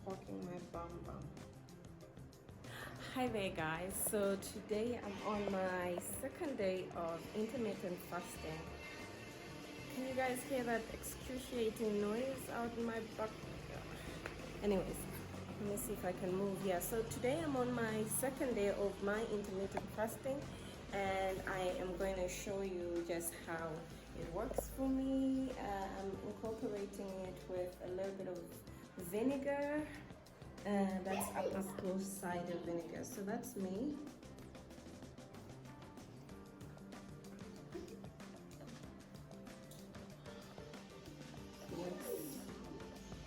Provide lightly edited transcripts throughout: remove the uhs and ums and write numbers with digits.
poking my bum bum. Hi there guys, so today I'm on my second day of intermittent fasting. Can you guys hear that excruciating noise out in my butt? Anyways, let me see if I can move. Yeah, so today I'm on my second day of my intermittent fasting, and I am going to show you just how it works for me. I'm incorporating it with a little bit of vinegar, and that's apple cider vinegar. So that's me.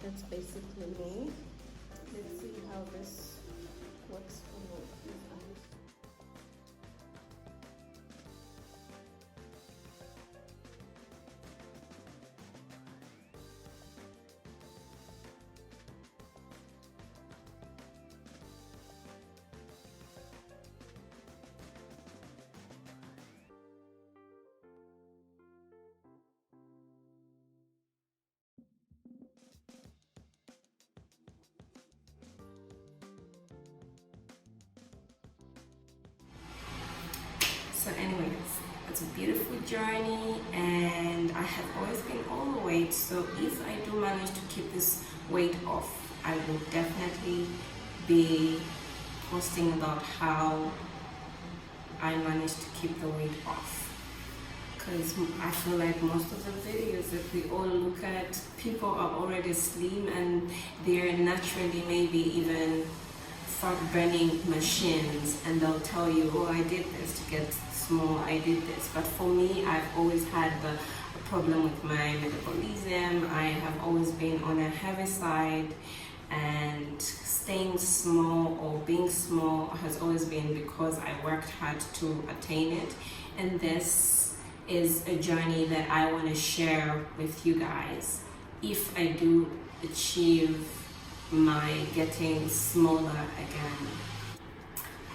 That's basically me. Let's see how this works for me. So anyways, it's a beautiful journey, and I have always been overweight, so if I do manage to keep this weight off, I will definitely be posting about how I managed to keep the weight off, because I feel like most of the videos that we all look at, people are already slim and they're naturally maybe even fat burning machines, and they'll tell you, oh, I did this to get small, I did this. But for me, I've always had the problem with my metabolism. I have always been on a heavy side, and staying small or being small has always been because I worked hard to attain it. And this is a journey that I want to share with you guys. If I do achieve my getting smaller again,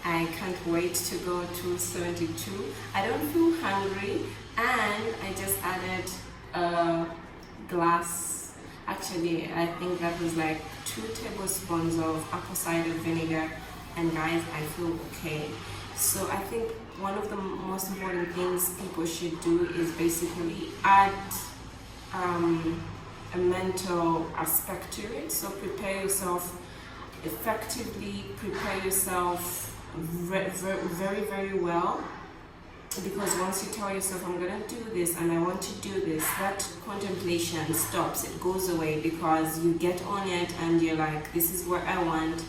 I can't wait to go to 72. I don't feel hungry, and I just added a glass. Actually, I think that was like 2 tablespoons of apple cider vinegar, and guys, I feel okay. So I think one of the most important things people should do is basically add a mental aspect to it. So prepare yourself effectively, prepare yourself very well, because once you tell yourself, I'm gonna do this and I want to do this, that contemplation stops, it goes away, because you get on it and you're like, this is what I want.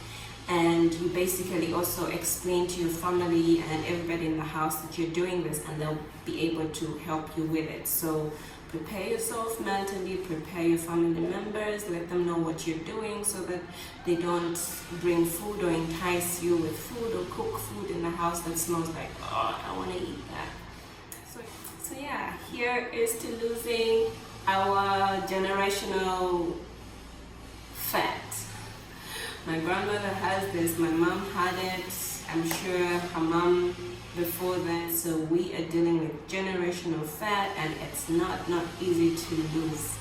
And you basically also explain to your family and everybody in the house that you're doing this, and they'll be able to help you with it. So prepare yourself mentally, prepare your family members, let them know what you're doing so that they don't bring food or entice you with food or cook food in the house that smells like, oh, I want to eat that. So yeah, here is to losing our generational fat. My grandmother has this, my mom had it, I'm sure her mom before that. So we are dealing with generational fat, and it's not easy to lose.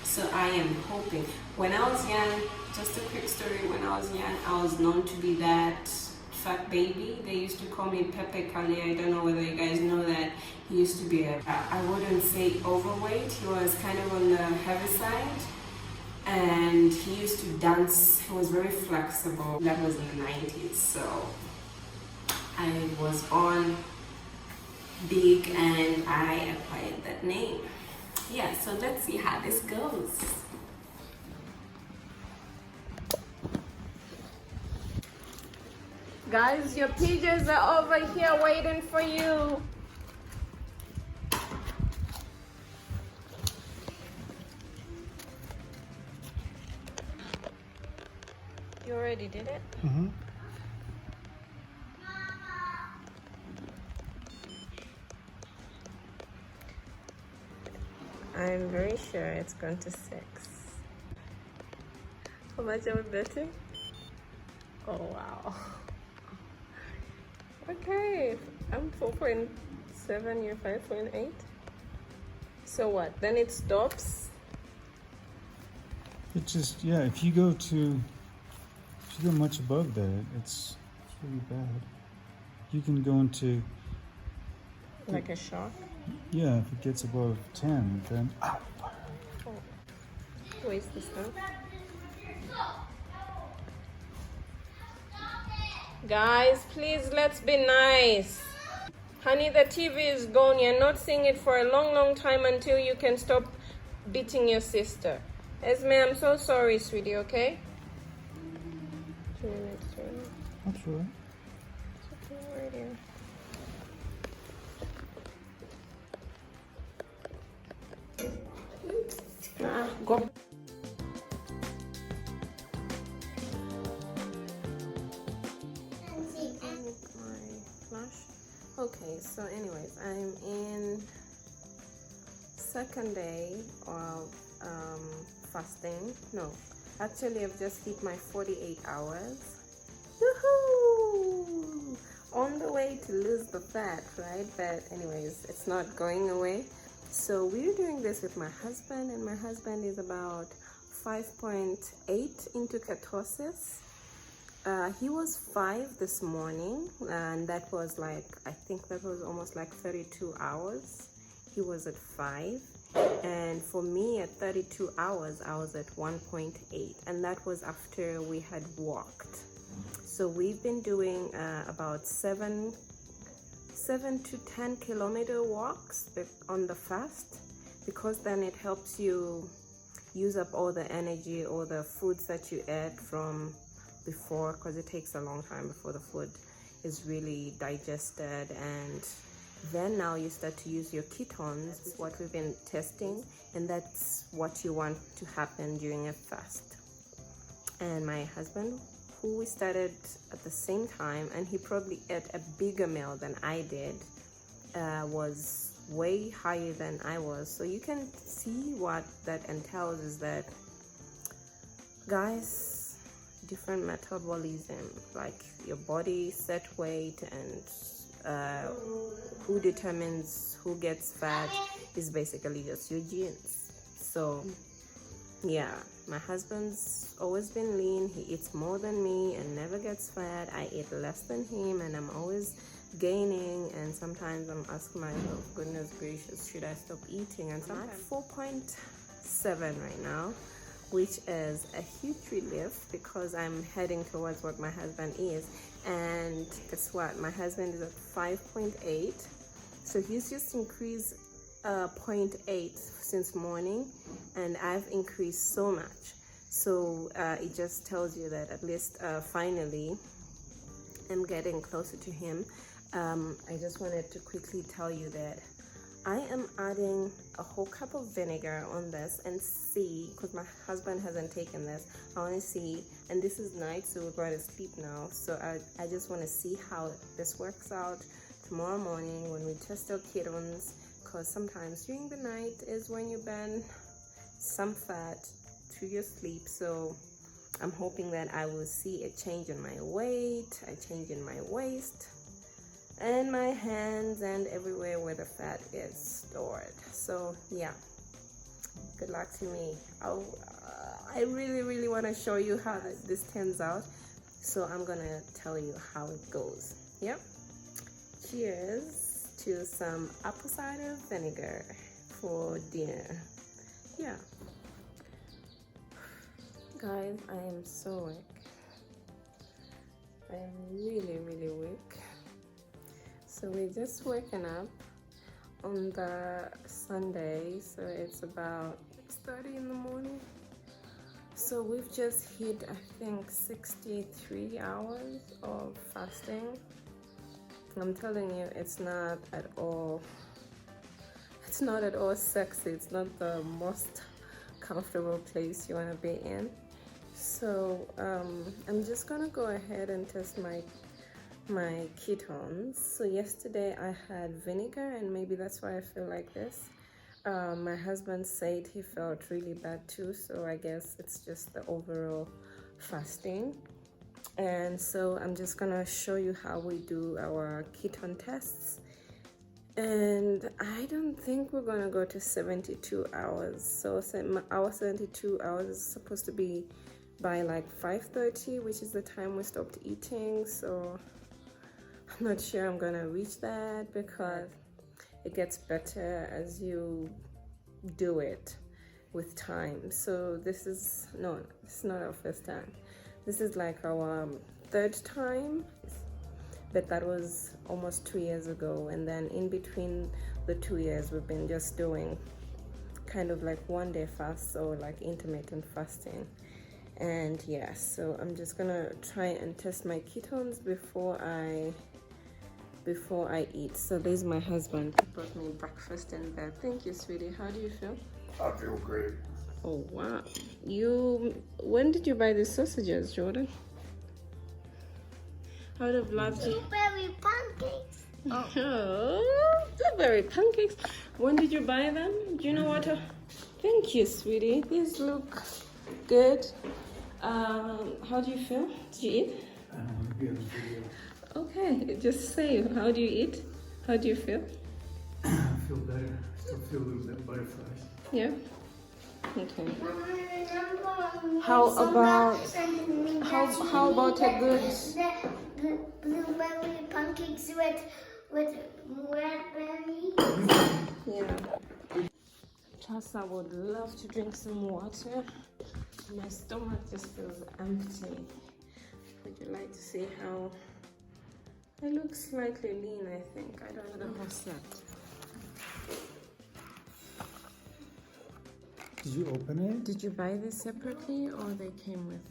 So I am hoping. When I was young, just a quick story, when I was young, I was known to be that fat baby. They used to call me Pepe Kale. I don't know whether you guys know that. He used to be I wouldn't say overweight, he was kind of on the heavy side, and he used to dance. He was very flexible. That was in the 90s, so I was on big and I acquired that name. Yeah, so let's see how this goes. Guys, your pigeons are over here waiting for you. You already did it? Mm-hmm. I'm very sure it's gone to 6. How much are we betting? Oh wow. Okay, I'm 4.7, you're 5.8. So what? Then it stops? It just, yeah, if you go to If you go much above that, it's really bad. You can go into like a shock. yeah. If it gets above 10, then Oh, where's the stuff? Guys, please let's be nice. Honey, the TV is gone. You're not seeing it for a long, long time until you can stop beating your sister. Esme, I'm so sorry, sweetie, okay? 2 minutes, 2 minutes. that's right. It's okay, right here. Go. Okay, so anyways, I'm in second day of fasting. No, actually I've just hit my 48 hours. Woohoo! On the way to lose the fat, right? But anyways, it's not going away. So we're doing this with my husband, and my husband is about 5.8 into ketosis. He was 5 this morning, and that was like, I think that was almost like 32 hours. He was at 5, and for me at 32 hours I was at 1.8, and that was after we had walked. So we've been doing about 7 to 10 kilometer walks on the fast, because then it helps you use up all the energy or the foods that you ate from before, because it takes a long time before the food is really digested, and then now you start to use your ketones. It's what we've been testing, and that's what you want to happen during a fast. And my husband, who we started at the same time, and he probably ate a bigger meal than I did, was way higher than I was. So you can see what that entails is that, guys, different metabolism, like your body set weight, and who determines who gets fat is basically just your genes. So yeah, my husband's always been lean. He eats more than me and never gets fat. I eat less than him, and I'm always gaining, and sometimes I'm asking myself, goodness gracious, should I stop eating? And so I'm at 4.7 right now, which is a huge relief, because I'm heading towards what my husband is. And guess what, my husband is at 5.8, so he's just increased 0.8 since morning, and I've increased so much. So it just tells you that at least finally I'm getting closer to him. I just wanted to quickly tell you that I am adding a whole cup of vinegar on this and see, because my husband hasn't taken this, I want to see, and this is night, so we're going to sleep now, so I just want to see how this works out tomorrow morning when we test our ketones, because sometimes during the night is when you burn some fat through your sleep. So I'm hoping that I will see a change in my weight, a change in my waist, and my hands, and everywhere where the fat is stored. So yeah, good luck to me. I really want to show you how this turns out, so I'm gonna tell you how it goes. Yep. Cheers to some apple cider vinegar for dinner. Yeah, guys, I am so weak. I am really weak. So we're just waking up on the Sunday, so it's about 6:30 in the morning. So we've just hit, I think, 63 hours of fasting. I'm telling you, it's not at all sexy. It's not the most comfortable place you want to be in. So I'm just gonna go ahead and test my ketones. So yesterday I had vinegar, and maybe that's why I feel like this. My husband said he felt really bad too, so I guess it's just the overall fasting. And so I'm just gonna show you how we do our ketone tests, and I don't think we're gonna go to 72 hours. So our 72 hours is supposed to be by like 5:30, which is the time we stopped eating. So I'm not sure I'm gonna reach that because it gets better as you do it with time. So this is not our first time. This is like our third time, but that was almost 2 years ago. And then in between the 2 years, we've been just doing kind of like 1-day fast, or like intermittent fasting. And yeah, so I'm just gonna try and test my ketones before I eat. So there's my husband. He brought me breakfast in bed. Thank you, sweetie. How do you feel? I feel great. Oh wow. When did you buy these sausages, Jordan? I would have loved you. Blueberry pancakes. Oh, blueberry pancakes. When did you buy them? Do you know what? Thank you, sweetie. These look good. How do you feel? Did you eat? I don't want to be on the video. Okay, just say, how do you eat? How do you feel? I feel better. I still feel a little bit butterflies. Yeah? Okay. Remember How about how about a good the blueberry pancakes with raspberry? yeah. Plus I would love to drink some water. My stomach just feels empty. Would you like to see how I look slightly lean, I think. I don't know what's that. Did you open it? Did you buy this separately or they came with?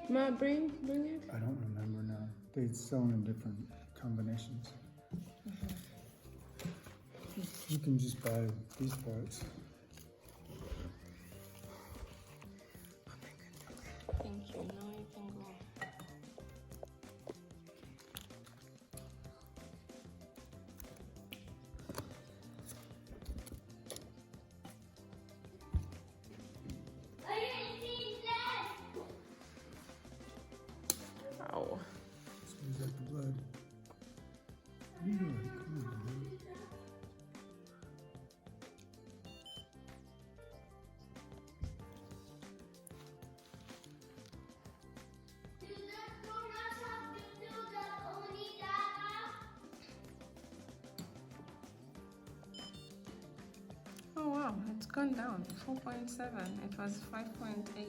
Ma, bring it. I don't remember now. They sell in different combinations. You can just buy these parts. Oh my goodness. Thank you. Now you can go. Ow. Squeeze out the blood. You're right. Come on, dude. Oh wow, it's gone down. 4.7. It was 5.8.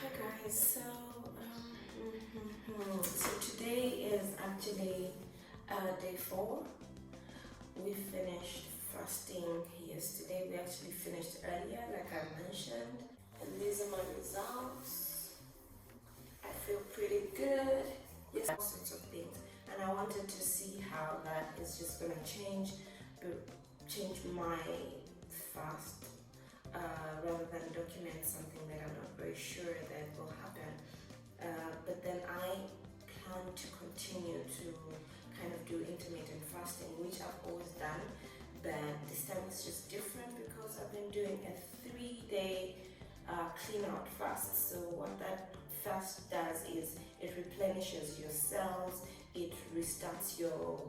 Hi guys, so today is actually day 4. We finished fasting yesterday. We actually finished earlier, like I mentioned, and these are my results. I feel pretty good. Yes, all sorts of things, and I wanted to see how that is just going to change my fast. Rather than document something that I'm not very sure that will happen. But then I plan to continue to kind of do intermittent fasting, which I've always done, but this time it's just different because I've been doing a 3-day clean out fast. So what that fast does is it replenishes your cells, it restarts your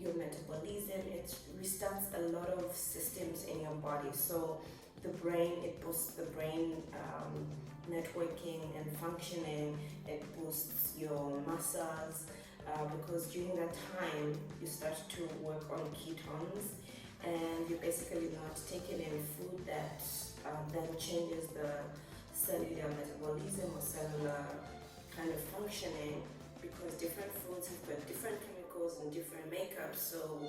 metabolism, it restarts a lot of systems in your body. So the brain, it boosts the brain networking and functioning, it boosts your muscles, because during that time you start to work on ketones and you're basically not taking in food that then changes the cellular metabolism or cellular kind of functioning, because different foods have got different chemicals and different makeups. So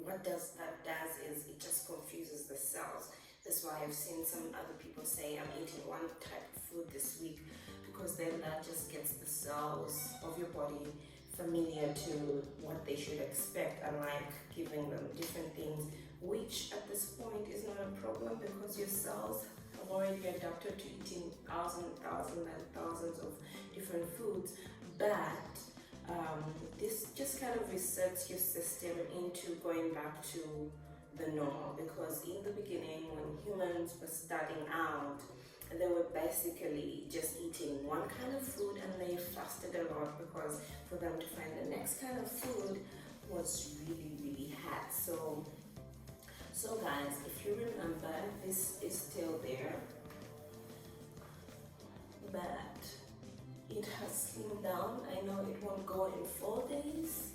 what that does is it just confuses the cells. That's why I've seen some other people say I'm eating one type of food this week, because then that just gets the cells of your body familiar to what they should expect, unlike giving them different things which at this point is not a problem because your cells have already adapted to eating thousands of different foods. But this just kind of resets your system into going back to the normal, because in the beginning, when humans were starting out, they were basically just eating one kind of food, and they fasted a lot because for them to find the next kind of food was really hard. So guys, if you remember, this is still there, but it has slimmed down. I know it won't go in 4 days,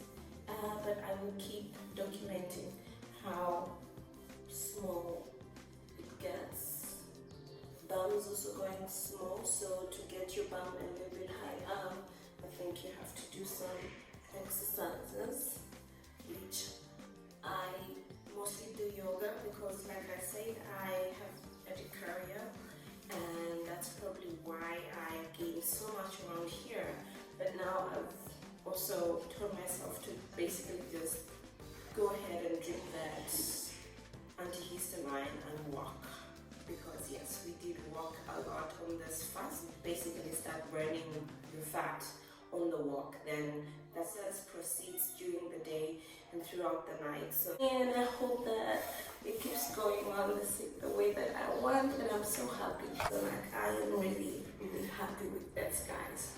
but I will keep documenting how small it gets. Bum is also going small, so to get your bum a little bit high up, I think you have to do some exercises, which I mostly do yoga because, like I said, I have urticaria, and that's probably why I gained so much around here. But now I've also told myself to basically just go ahead and drink that antihistamine and walk, because yes, we did walk a lot on this fast. Basically start burning your fat on the walk, then that process proceeds during the day and throughout the night. So, and I hope that it keeps going on the way that I want, and I'm so happy. So like, I am really happy with this, guys.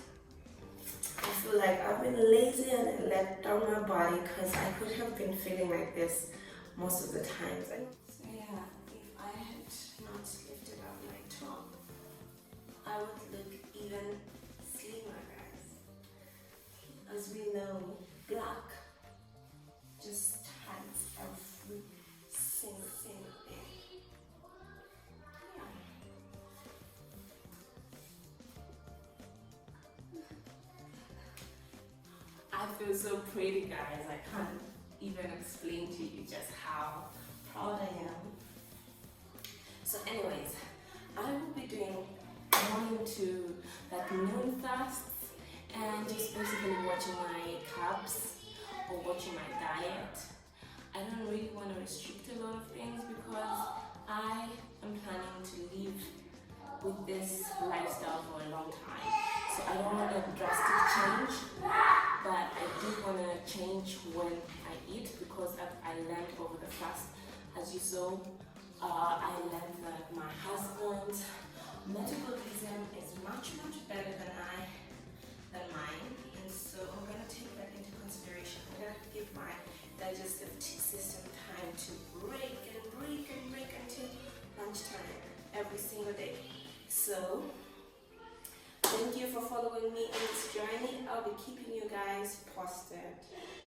I feel like I've been lazy and I let down my body, because I could have been feeling like this most of the times. So yeah, if I had not lifted up my top, I would look even slimmer, guys. As we know, black just hides every single thing. Yeah. I feel so pretty, guys. I can't even explain to you just how proud I am. So anyways, I will be doing morning to like noon fasts, and just basically watching my carbs or watching my diet. I don't really want to restrict a lot of things because I am planning to live with this lifestyle for a long time. So I don't want a drastic change, but I do want to change when I eat, because I learned over the fast, as you saw, I learned that my husband's metabolism is much better than mine, and so I'm gonna take that into consideration. I'm gonna give my digestive system time to break until lunchtime every single day. So thank you for following me in this journey. I'll be keeping you guys posted.